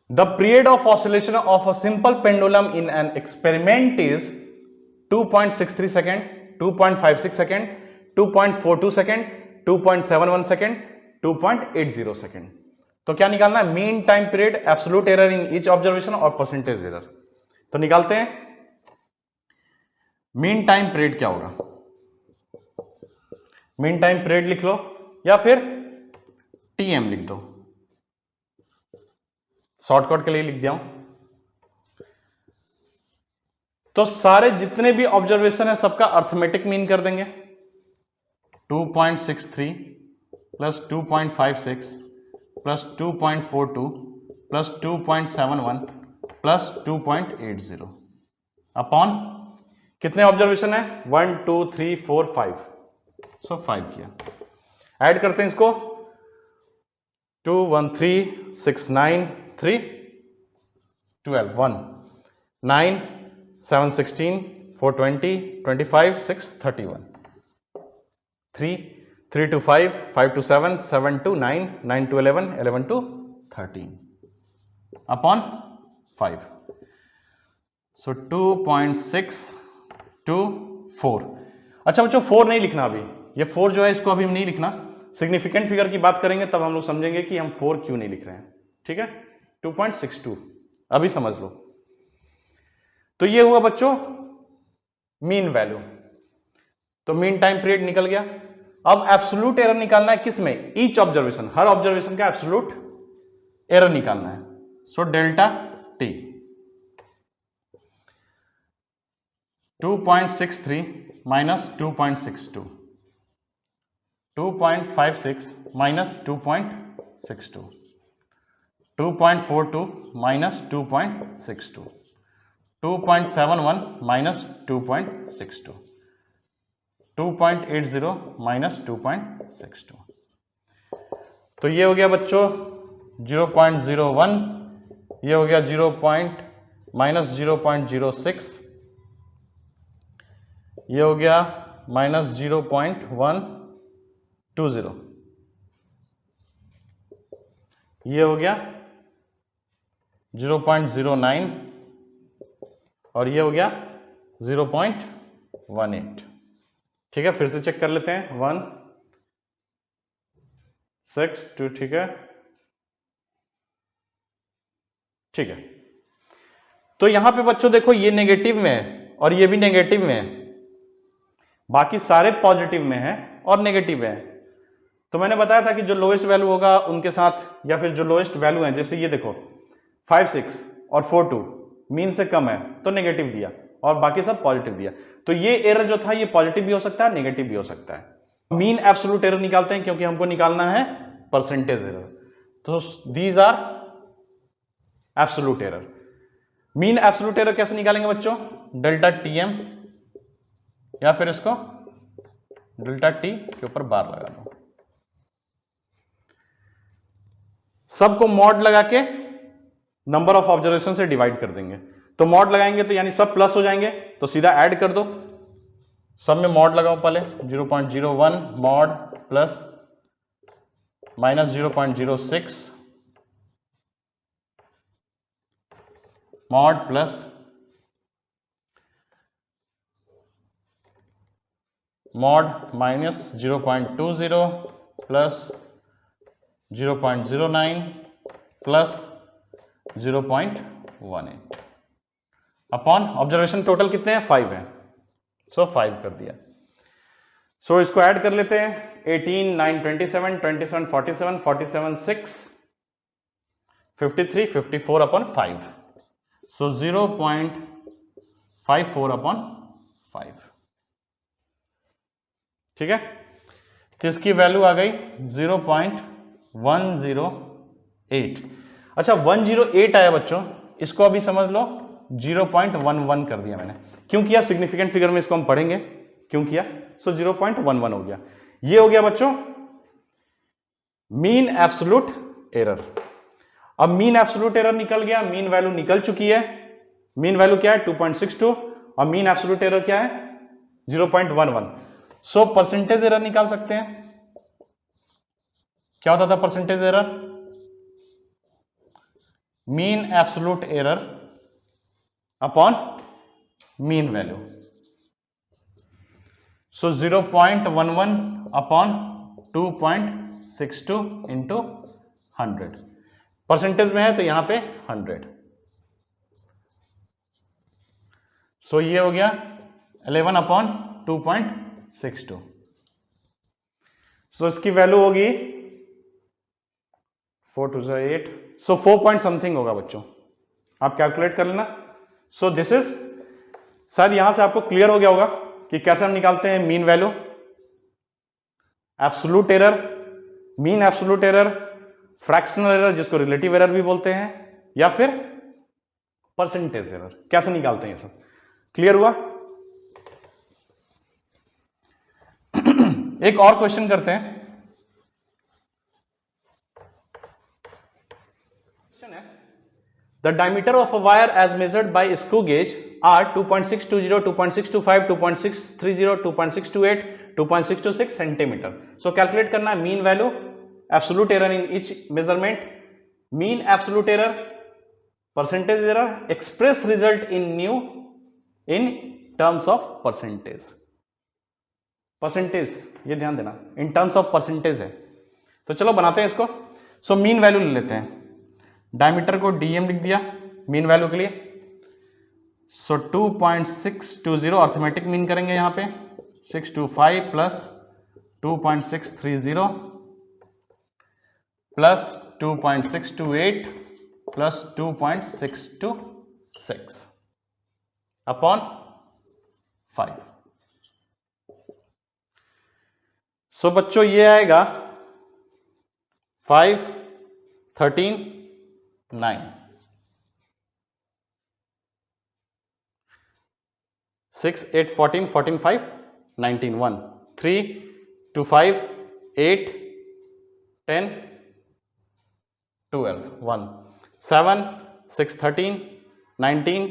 the period of oscillation of a simple pendulum in an experiment is 2.63 second, 2.56 second, 2.42 second, 2.71 second, 2.80 second. तो क्या निकालना है, mean time period, absolute error in each observation और परसेंटेज एरर। तो निकालते हैं। मीन टाइम पीरियड क्या होगा, मीन टाइम पीरियड लिख लो या फिर टीएम लिख दो, शॉर्टकट के लिए लिख दिया हूं। तो सारे जितने भी ऑब्जर्वेशन है सबका अर्थमेटिक मीन कर देंगे। 2.63 plus 2.56 plus 2.42 plus 2.71 plus 2.80 upon कितने ऑब्जर्वेशन है, 1 2 3 4 5, सो 5 किया। ऐड करते हैं इसको, 2 1 3 6 9 3 12 1 9 7 16 4 20 25 6 31 3 3 to 5 5 to 7 7 to 9 9 to 11 11 to 13 upon 5, so 2.624। अच्छा बच्चों 4 नहीं लिखना अभी, ये 4 जो है इसको अभी हम नहीं लिखना, सिग्निफिकेंट फिगर की बात करेंगे तब हम लोग समझेंगे कि हम 4 क्यों नहीं लिख रहे हैं, ठीक है। 2.62 अभी समझ लो। तो ये हुआ बच्चों मीन वैल्यू, तो मीन टाइम पीरियड निकल गया। अब एब्सोल्यूट एरर निकालना है किसमें, ईच ऑब्जर्वेशन, हर ऑब्जर्वेशन का एब्सोल्यूट एरर निकालना है। So delta T 2.63 minus 2.62, 2.56 minus 2.62, 2.42 minus 2.62, 2.71 minus 2.62, 2.80 minus 2.62, तो ये हो गया बच्चों 0.01, ये हो गया माइनस 0.06, ये हो गया माइनस 0.120, ये हो गया 0.09 और ये हो गया 0.18। ठीक है, फिर से चेक कर लेते हैं। 1 6 2, ठीक है, ठीक है। तो यहां पे बच्चों देखो ये नेगेटिव में है और ये भी नेगेटिव में है, बाकी सारे पॉजिटिव में है और नेगेटिव है। तो मैंने बताया था कि जो लोएस्ट वैल्यू होगा उनके साथ, या फिर जो लोएस्ट वैल्यू है, जैसे ये देखो 5 6 और 4 2 मीन से कम है तो नेगेटिव दिया और बाकी सब पॉजिटिव दिया। तो ये एरर जो था ये पॉजिटिव भी हो सकता है, नेगेटिव भी हो सकता है। मीन एब्सोल्यूट एरर निकालते हैं क्योंकि हमको निकालना है परसेंटेज एरर। तो these are absolute error. Mean absolute error कैसे निकालेंगे बच्चों? डेल्टा टीएम, या फिर इसको डेल्टा टी के ऊपर बार लगा दो, सबको मॉड लगा के नंबर ऑफ ऑब्जर्वेशन से डिवाइड कर देंगे। तो मॉड लगाएंगे तो यानी सब प्लस हो जाएंगे, तो सीधा ऐड कर दो। सब में मॉड लगाओ पहले, 0.01 mod plus minus 0.06 mod plus mod minus 0.20 plus 0.09 plus 0.18 upon observation total कितने हैं? 5 हैं, सो 5 कर दिया। सो इसको ऐड कर लेते हैं। 18 9 27 27 47 47 6 53 54 अपॉन 5, सो 0.54 अपॉन 5। ठीक है, तो इसकी वैल्यू आ गई 0.108। अच्छा 108 आया बच्चों, इसको अभी समझ लो 0.11 कर दिया मैंने। क्यों किया? सिग्निफिकेंट फिगर में इसको हम पढ़ेंगे क्यों किया। सो 0.11 हो गया। ये हो गया बच्चों मीन एब्सोल्यूट एरर। अब मीन एब्सोल्यूट एरर निकल गया, मीन वैल्यू निकल चुकी है। मीन वैल्यू क्या है? 2.62 और मीन एब्सोल्यूट एरर क्या है? 0.11। सो परसेंटेज एरर निकाल सकते हैं। क्या होता था percentage error? Mean absolute error upon mean value. So 0.11 upon 2.62 into 100। Percentage में है तो यहां पे 100। सो ये हो गया 11 अपॉन 2.62। सो इसकी वैल्यू होगी 4 2 8, सो 4 पॉइंट समथिंग होगा बच्चों, आप कैलकुलेट कर लेना। सो दिस इज, शायद यहां से आपको क्लियर हो गया होगा कि कैसे हम निकालते हैं mean value, absolute error, mean absolute error, fractional error जिसको रिलेटिव एरर भी बोलते हैं, या फिर परसेंटेज एरर, कैसे निकालते हैं ये सब। क्लियर हुआ? एक और क्वेश्चन करते हैं। The diameter of a wire as measured by screw gauge are 2.620, 2.625, 2.630, 2.628, 2.626 centimeter. So calculate करना है mean value, absolute error in each measurement, mean absolute error, percentage error, express result in terms of percentage. Percentage ये ध्यान देना, in terms of percentage है। तो चलो बनाते हैं इसको। So mean value ले लेते हैं, डायमीटर को dm लिख दिया मीन वैल्यू के लिए। सो 2.620 अर्थमेटिक मीन करेंगे यहां पे, 625 प्लस 2.630 प्लस 2.628 प्लस 2.626 अपॉन 5। सो बच्चों ये आएगा 5 13 9। 6 8 14 14 5 19 1 3 2 5 8 10 12 1 7 6 13 19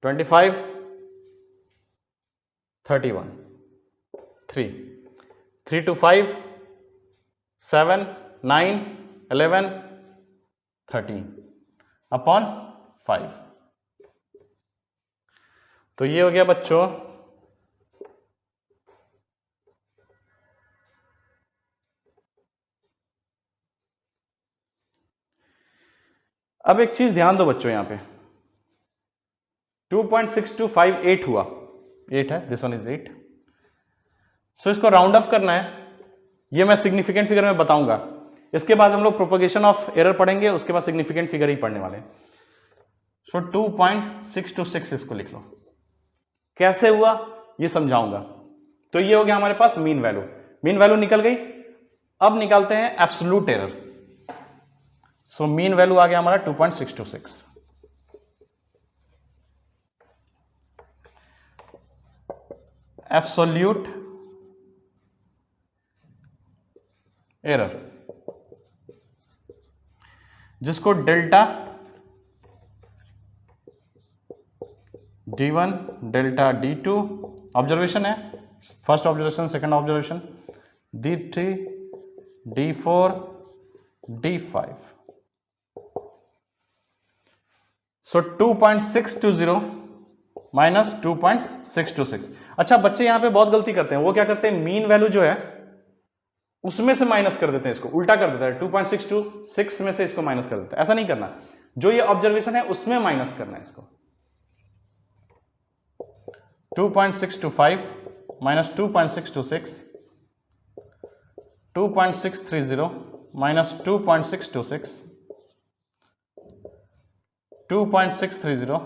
25 31 3 3 to 5 7 9 11 13 अपॉन 5। तो ये हो गया बच्चों अब एक चीज ध्यान दो बच्चों, यहां पे 2.6258 हुआ, 8 है, दिस वन इज 8। सो इसको राउंड ऑफ करना है, ये मैं सिग्निफिकेंट फिगर में बताऊंगा। इसके बाद हम लोग प्रोपोगेशन ऑफ एरर पढ़ेंगे, उसके बाद सिग्निफिकेंट फिगर ही पढ़ने वाले। सो 2.626 इसको लिख लो। कैसे हुआ ये समझाऊंगा। तो ये हो गया हमारे पास मीन वैल्यू, मीन वैल्यू निकल गई। अब निकालते हैं absolute error. So mean value आ गया हमारा 2.626। एब्सोल्यूट एरर जिसको delta D1 delta D2 observation है, first observation second observation, D3 D4 D5। So 2.620 minus 2.626। अच्छा बच्चे यहां पे बहुत गलती करते हैं, वो क्या करते हैं, मीन वैल्यू जो है उसमें से माइनस कर देते हैं, इसको उल्टा कर देता है, 2.626 में से इसको माइनस कर देता है। ऐसा नहीं करना, जो ये ऑब्जर्वेशन है उसमें माइनस करना है इसको। 2.625 माइनस 2.626, 2.630 माइनस 2.626, 2.630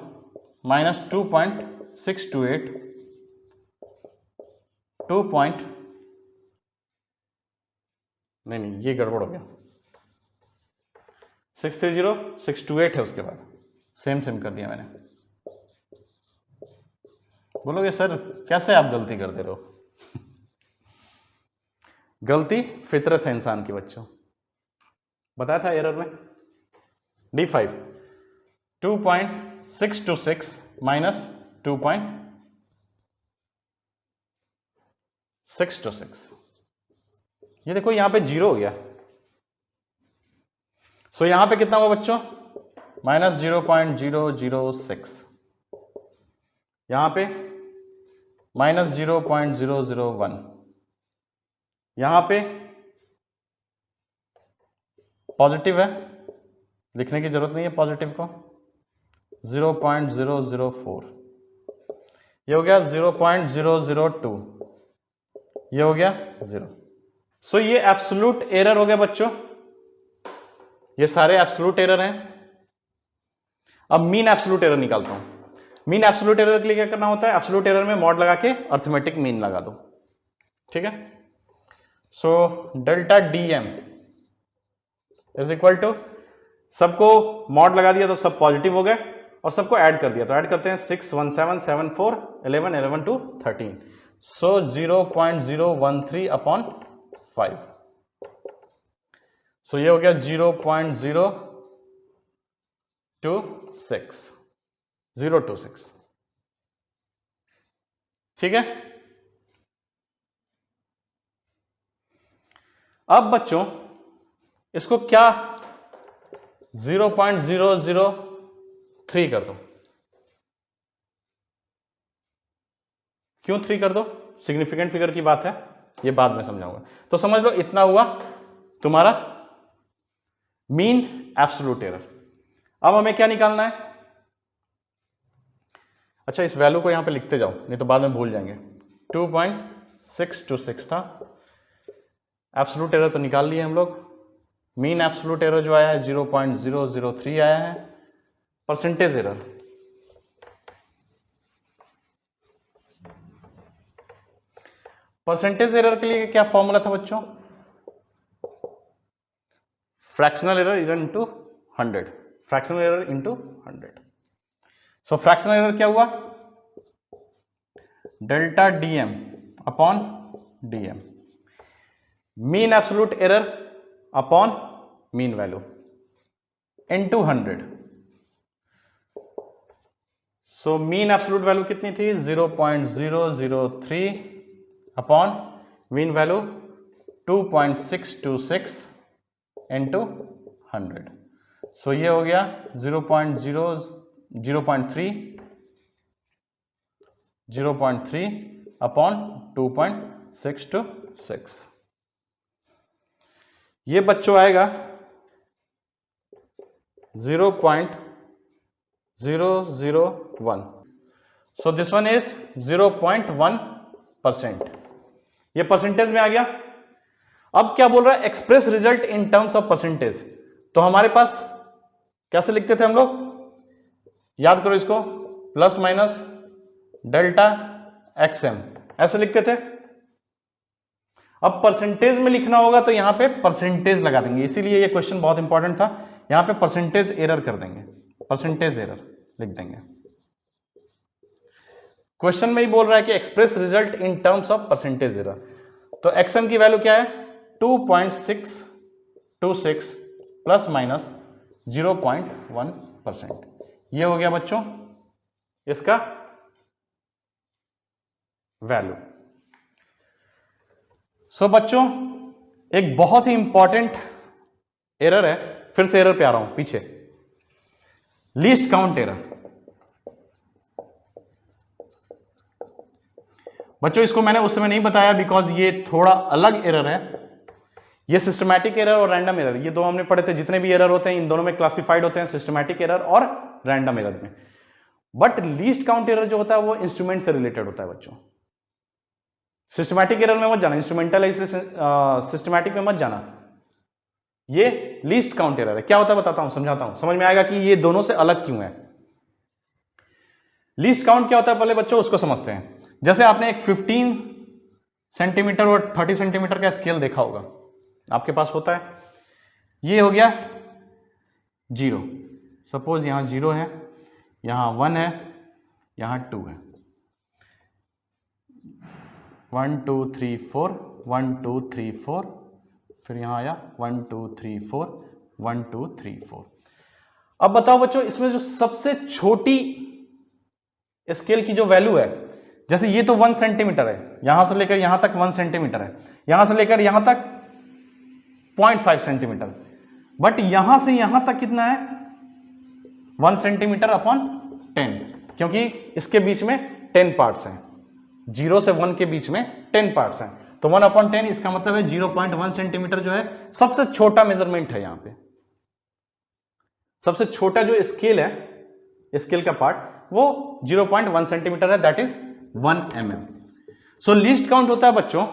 माइनस 2.628, 2. नहीं ये गड़बड़ हो गया, 630 628 है, उसके बाद सेम कर दिया मैंने। बोलोगे सर कैसे आप गलती करते रहो? गलती फितरत है इंसान की बच्चों, बताया था एरर में। D5 2.626 माइनस 2.626, ये देखो यहां पे 0 हो गया। सो यहां पे कितना हुआ बच्चों, माइनस 0.006, यहां पे माइनस 0.001, यहां पे पॉजिटिव है, लिखने की जरूरत नहीं है पॉजिटिव को, 0.004, ये हो गया 0.002, ये हो गया 0। सो ये एब्सोल्यूट एरर हो गया बच्चों, ये सारे एब्सोल्यूट एरर हैं। अब मीन एब्सोल्यूट एरर निकालता हूं। मीन एब्सोल्यूट एरर के लिए क्या करना होता है, एब्सोल्यूट एरर में मॉड लगा के अर्थमेटिक मीन लगा दो, ठीक है। So delta DM is equal to, सबको मॉड लगा दिया तो सब पॉजिटिव हो गए, और सबको ऐड कर दिया तो ऐड करते हैं 6 1 7 7 4 11 11 2 13। सो 0.013 अपॉन 5। सो ये हो गया 0.026, ठीक है। अब बच्चों इसको क्या 0.003 कर दो। क्यों 3 कर दो, सिग्निफिकेंट फिगर की बात है, ये बाद में समझाऊंगा। तो समझ लो इतना हुआ तुम्हारा मीन एब्सोल्यूट एरर। अब हमें क्या निकालना है, अच्छा इस वैल्यू को यहां पे लिखते जाओ नहीं तो बाद में भूल जाएंगे। 2.626 था, एब्सोल्यूट एरर तो निकाल लिए हम लोग। मीन एब्सोल्यूट एरर जो आया है 0.003 आया है। परसेंटेज एरर, परसेंटेज एरर के लिए क्या फॉर्मूला था बच्चों, fractional error into 100, fractional error into 100। सो फ्रैक्शनल एरर क्या हुआ, delta DM upon DM, mean absolute error upon mean value into 100। So mean absolute value कितनी थी 0.003 अपॉन मीन वैल्यू 2.626 इनटू 100। सो ये हो गया 0.3 अपॉन 2.626। ये बच्चों आएगा 0.001। So this one is 0.1%। ये परसेंटेज में आ गया। अब क्या बोल रहा है, express result in terms of percentage. तो हमारे पास कैसे लिखते थे हम लोग, याद करो इसको, प्लस माइनस डेल्टा एक्सएम ऐसे लिखते थे। अब परसेंटेज में लिखना होगा तो यहां पे परसेंटेज लगा देंगे, इसीलिए ये क्वेश्चन बहुत इंपॉर्टेंट था। यहां पे परसेंटेज एरर कर देंगे, परसेंटेज एरर लिख देंगे। क्वेश्चन में ही बोल रहा है कि express result in terms of percentage error. तो एक्सएम की वैल्यू क्या है 2.626 प्लस माइनस 0.1%। ये हो गया बच्चों इसका वैल्यू। सो बच्चों एक बहुत ही इंपॉर्टेंट एरर है, फिर से एरर पे आ रहा हूं पीछे, लीस्ट काउंट एरर। बच्चों इसको मैंने उस समय नहीं बताया बिकॉज ये थोड़ा अलग एरर है। ये सिस्टमैटिक एरर और रैंडम एरर, ये दो हमने पढ़े थे। जितने भी एरर होते हैं इन दोनों में क्लासिफाइड होते हैं, सिस्टमैटिक एरर और रैंडम एरर में। बट लीस्ट काउंट एरर जो होता है वो इंस्ट्रूमेंट से रिलेटेड होता है बच्चों। सिस्टमैटिक एरर में मत जाना, इंस्ट्रूमेंटल सिस्टमैटिक में मत जाना। ये लीस्ट काउंट एरर है। क्या होता है बताता हूं, समझाता हूं, समझ में आएगा कि ये दोनों से अलग क्यों है। लीस्ट काउंट क्या होता है पहले बच्चों उसको समझते हैं। जैसे आपने एक 15 सेंटीमीटर और 30 सेंटीमीटर का स्केल देखा होगा, आपके पास होता है। ये हो गया 0, सपोज यहां 0 है, यहां 1 है, यहां 2 है। 1 2 3 4 1 2 3 4, फिर यहां आया 1 2 3 4 1 2 3 4। अब बताओ बच्चों इसमें जो सबसे छोटी स्केल की जो वैल्यू है, जैसे ये तो 1 सेंटीमीटर है, यहां से लेकर यहां तक 1 सेंटीमीटर है, यहां से लेकर यहां तक 0.5 सेंटीमीटर, बट यहां से यहां तक कितना है 1 सेंटीमीटर अपॉन 10, क्योंकि इसके बीच में 10 पार्ट्स हैं। 0 से 1 के बीच में 10 पार्ट्स हैं, तो 1 अपॉन 10 इसका मतलब है 0.1 सेंटीमीटर जो है सबसे छोटा मेजरमेंट है। यहां पे सबसे छोटा जो स्केल है, स्केल का पार्ट, वो 0.1 सेंटीमीटर है, that is 1 mm। So least count होता है बच्चों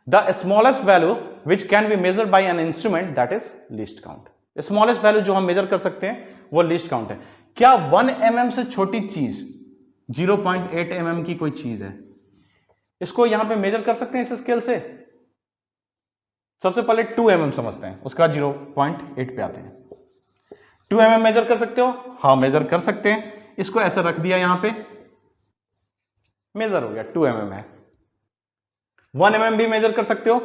the smallest value which can be measured by an instrument, that is least count. Smallest value जो हम मेजर कर सकते हैं वो लीस्ट काउंट है। क्या 1 mm से छोटी चीज 0.8 mm की कोई चीज है, इसको यहां पे मेजर कर सकते हैं इस स्केल से? सबसे पहले 2 mm समझते हैं, उसका 0.8 पे आते हैं। 2 mm मेजर कर सकते हो? हाँ मेजर कर सकते हैं। इसको ऐसे रख दिया, यहां पे मेजर हो गया, 2 mm है। 1 mm भी मेजर कर सकते हो।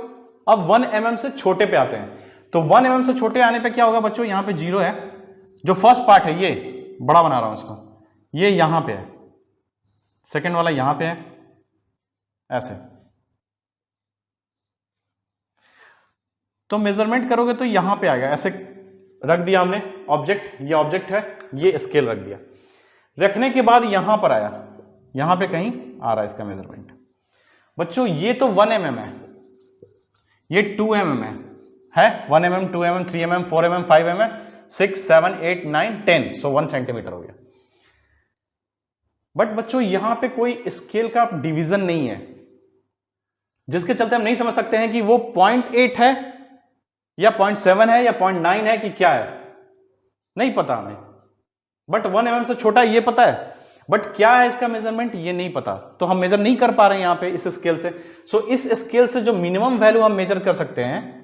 अब 1 mm से छोटे पे आते हैं, तो 1 mm से छोटे आने पे क्या होगा बच्चों, यहां पे 0 है, जो फर्स्ट पार्ट है ये बड़ा बना रहा हूं इसको, ये यहां पे है, सेकंड वाला यहां पे है, ऐसे। तो मेजरमेंट करोगे तो यहां पे आएगा, ऐसे रख दिया हमने ऑब्जेक्ट, ये ऑब्जेक्ट है, ये स्केल रख दिया। रखने के बाद यहां पर आया, यहां पे कहीं आ रहा है इसका मेजरमेंट। बच्चों ये तो 1 mm है, ये 2 mm है 1 mm 2 mm 3 mm 4 mm 5 mm 6 7 8 9 10, सो 1 सेंटीमीटर हो गया। बट बच्चों यहां पे कोई स्केल का डिवीजन नहीं है, जिसके चलते हम नहीं समझ सकते हैं कि वो 0.8 है या 0.7 है या 0.9 है कि क्या है, नहीं पता हमें। बट 1 mm से छोटा ये पता है, बट क्या है इसका मेजरमेंट ये नहीं पता, तो हम मेजर नहीं कर पा रहे हैं यहां पे इस स्केल से। सो इस स्केल से जो मिनिमम वैल्यू हम मेजर कर सकते हैं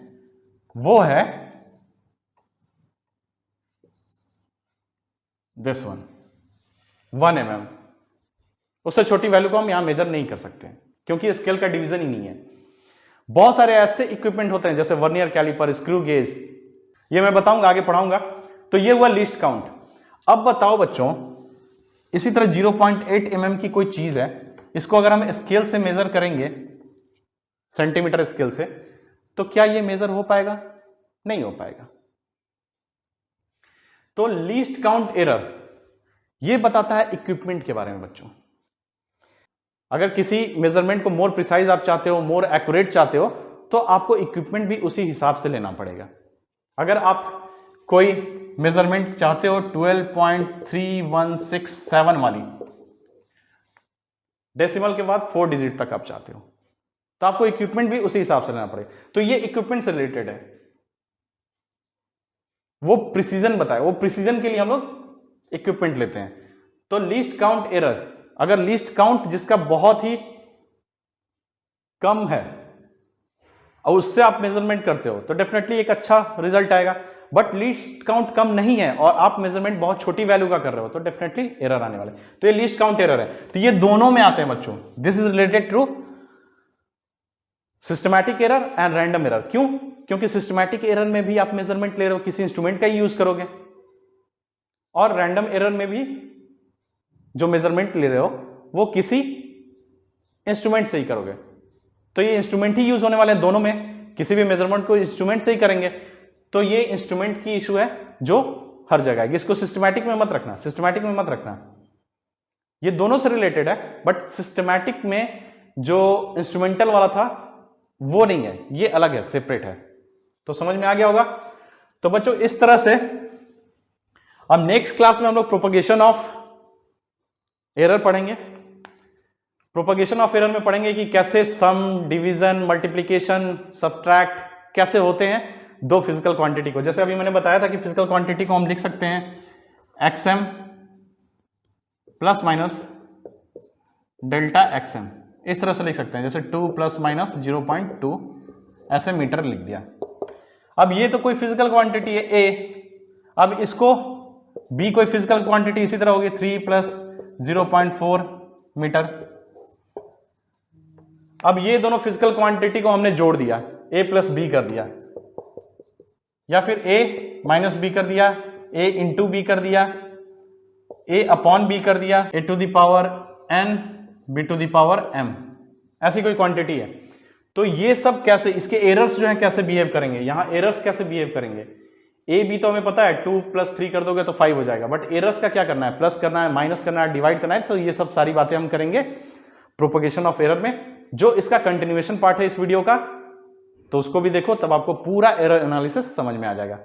वो है दिस वन, 1 mm। उससे छोटी वैल्यू को हम यहां मेजर नहीं कर सकते क्योंकि स्केल का डिवीजन ही नहीं है। बहुत सारे ऐसे इक्विपमेंट होते हैं जैसे वर्नियर कैलिपर, स्क्रू गेज, ये मैं बताऊंगा, आगे पढ़ाऊंगा। तो ये हुआ लीस्ट काउंट। अब बताओ बच्चों, इसी तरह 0.8 mm की कोई चीज है, इसको अगर हम स्केल से मेजर करेंगे, सेंटीमीटर स्केल से, तो क्या ये मेजर हो पाएगा? नहीं हो पाएगा। तो लीस्ट काउंट एरर ये बताता है इक्विपमेंट के बारे में बच्चों। अगर किसी मेजरमेंट को मोर प्रिसाइज आप चाहते हो, मोर एक्यूरेट चाहते हो, तो आपको इक्विपमेंट भी उसी हिसाब से लेना पड़ेगा। अगर आप कोई मेजरमेंट चाहते हो 12.3167 वाली, डेसिमल के बाद 4 डिजिट तक आप चाहते हो, तो आपको इक्विपमेंट भी उसी हिसाब से लेना पड़ेगा। तो ये इक्विपमेंट से रिलेटेड है, वो प्रिसीजन बताए, वो प्रिसीजन के लिए हम लोग इक्विपमेंट लेते हैं। तो लीस्ट काउंट एरर, अगर लीस्ट काउंट जिसका बहुत ही कम है और उससे आप मेजरमेंट करते हो तो डेफिनेटली एक अच्छा रिजल्ट आएगा। बट लीस्ट काउंट कम नहीं है और आप मेजरमेंट बहुत छोटी वैल्यू का कर रहे हो तो डेफिनेटली एरर आने वाले। तो ये लीस्ट काउंट एरर है। तो ये दोनों में आते हैं बच्चों। This is related to systematic error and random error. क्यों? क्योंकि सिस्टमैटिक एरर में भी आप मेजरमेंट ले रहे हो, किसी इंस्ट्रूमेंट का ही यूज करोगे, और रैंडम एरर में भी जो मेजरमेंट ले रहे हो वो किसी इंस्ट्रूमेंट से ही करोगे। तो ये इंस्ट्रूमेंट ही यूज होने वाले हैं दोनों में, किसी भी मेजरमेंट को इंस्ट्रूमेंट से ही करेंगे। तो ये इंस्ट्रूमेंट की इशू है जो हर जगह है। इसको सिस्टमैटिक में मत रखना, सिस्टमैटिक में मत रखना। ये दोनों से रिलेटेड है, बट सिस्टमैटिक में जो इंस्ट्रूमेंटल वाला था वो नहीं है, ये अलग है, सेपरेट है। तो समझ में आ गया होगा। तो बच्चों इस तरह से अब नेक्स्ट क्लास में हम लोग प्रोपगेशन ऑफ एरर पढ़ेंगे। प्रोपगेशन ऑफ एरर में पढ़ेंगे कि कैसे सम, डिवीजन, मल्टीप्लिकेशन, सब्ट्रैक्ट कैसे होते हैं दो फिजिकल क्वांटिटी को। जैसे अभी मैंने बताया था कि फिजिकल क्वांटिटी को हम लिख सकते हैं XM plus minus delta XM, इस तरह से लिख सकते हैं। जैसे 2 प्लस माइनस 0.2 ऐसे मीटर लिख दिया। अब ये तो कोई फिजिकल क्वांटिटी है A, अब इसको B कोई फिजिकल क्वांटिटी इसी तरह होगी 3 प्लस 0.4 मीटर। अब ये दोनों फिजिकल क्वांटिटी को हमने जोड़ दिया, A प्लस B कर दिया, या फिर A माइनस B कर दिया, A इंटू B कर दिया, A अपॉन B कर दिया, A to the power N B to the power M, ऐसी कोई क्वांटिटी है। तो ये सब कैसे, इसके एरर्स जो है कैसे बिहेव करेंगे, यहां एरर्स कैसे बिहेव करेंगे। A B तो हमें पता है, 2 प्लस 3 कर दोगे तो 5 हो जाएगा, बट एरर्स का क्या करना है, प्लस करना है, माइनस करना है, डिवाइड करना है। तो ये सब सारी बातें हम करेंगे प्रोपगेशन ऑफ एरर में। जो इसका कंटिन्यूएशन पार्ट है इस वीडियो का, तो उसको भी देखो, तब आपको पूरा एरर एनालिसिस समझ में आ जाएगा।